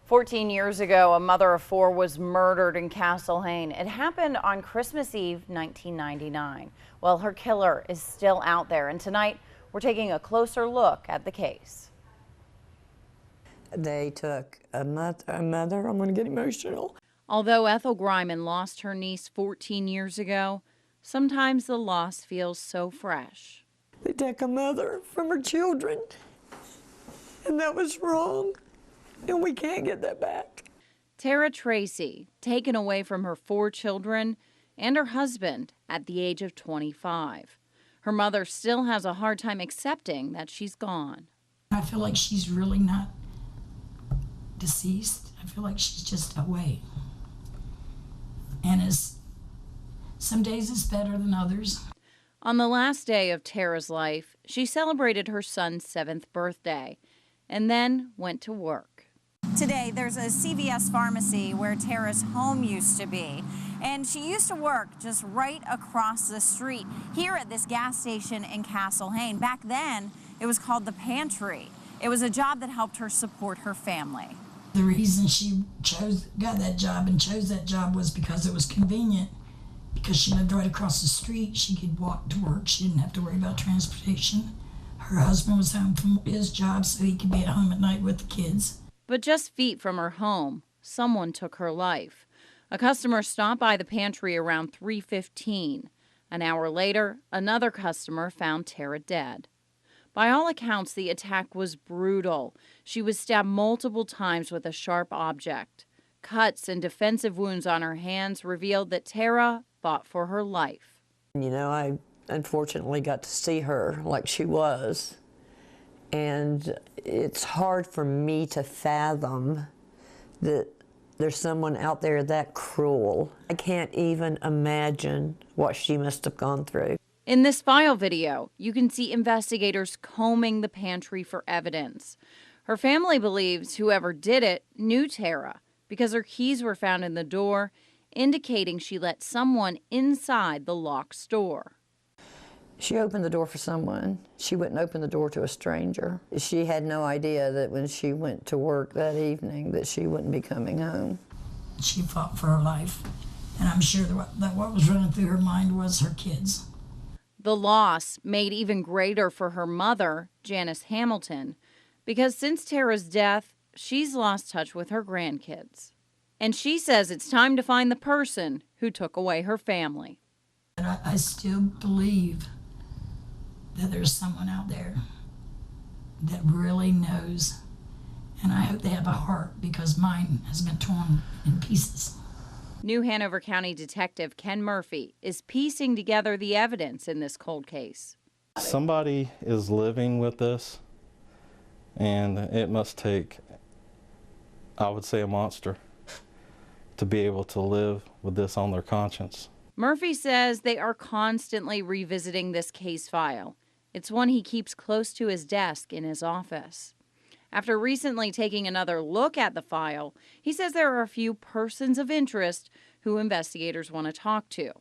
14 years ago, a mother of four was murdered in Castlehane. It happened on Christmas Eve, 1999. Well, her killer is still out there, and tonight we're taking a closer look at the case. They took a mother, I'm going to get emotional. Although Ethel Greiman lost her niece 14 years ago, sometimes the loss feels so fresh. They take a mother from her children, and that was wrong. And we can't get that back. Tera Tracy, taken away from her four children and her husband at the age of 25. Her mother still has a hard time accepting that she's gone. I feel like she's really not deceased. I feel like she's just away. And some days it's better than others. On the last day of Tera's life, she celebrated her son's 7th birthday and then went to work. Today, there's a CVS pharmacy where Tera's home used to be, and she used to work just right across the street here at this gas station in Castlehane. Back then, it was called the Pantry. It was a job that helped her support her family. The reason she got that job and chose that job was because it was convenient. Because she lived right across the street, she could walk to work. She didn't have to worry about transportation. Her husband was home from his job, so he could be at home at night with the kids. But just feet from her home, someone took her life. A customer stopped by the pantry around 3:15. An hour later, another customer found Tera dead. By all accounts, the attack was brutal. She was stabbed multiple times with a sharp object. Cuts and defensive wounds on her hands revealed that Tera fought for her life. You know, I unfortunately got to see her like she was. And it's hard for me to fathom that there's someone out there that cruel. I can't even imagine what she must have gone through. In this file video, you can see investigators combing the pantry for evidence. Her family believes whoever did it knew Tera because her keys were found in the door, indicating she let someone inside the locked store. She opened the door for someone. She wouldn't open the door to a stranger. She had no idea that when she went to work that evening that she wouldn't be coming home. She fought for her life, and I'm sure that what was running through her mind was her kids. The loss made even greater for her mother, Janice Hamilton, because since Tera's death, she's lost touch with her grandkids. And she says it's time to find the person who took away her family. But I still believe that there's someone out there that really knows, and I hope they have a heart because mine has been torn in pieces. New Hanover County Detective Ken Murphy is piecing together the evidence in this cold case. Somebody is living with this, and it must take, I would say, a monster to be able to live with this on their conscience. Murphy says they are constantly revisiting this case file. It's one he keeps close to his desk in his office. After recently taking another look at the file, he says there are a few persons of interest who investigators want to talk to.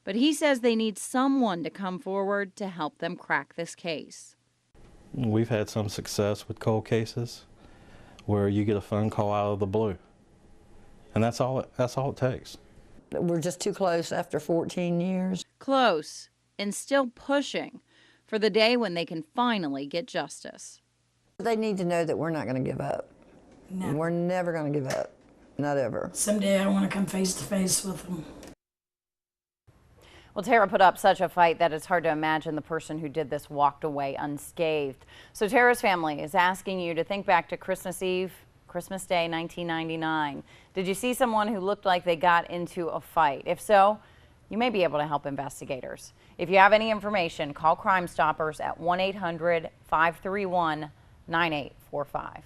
But he says they need someone to come forward to help them crack this case. We've had some success with cold cases where you get a phone call out of the blue. And that's all it takes. We're just too close after 14 years. Close and still pushing for the day when they can finally get justice. They need to know that we're not going to give up. No. We're never going to give up. Not ever. Someday I want to come face to face with them. Well, Tera put up such a fight that it's hard to imagine the person who did this walked away unscathed. So Tera's family is asking you to think back to Christmas Eve, Christmas Day, 1999. Did you see someone who looked like they got into a fight? If so, you may be able to help investigators. If you have any information, call Crime Stoppers at 1-800-531-9845.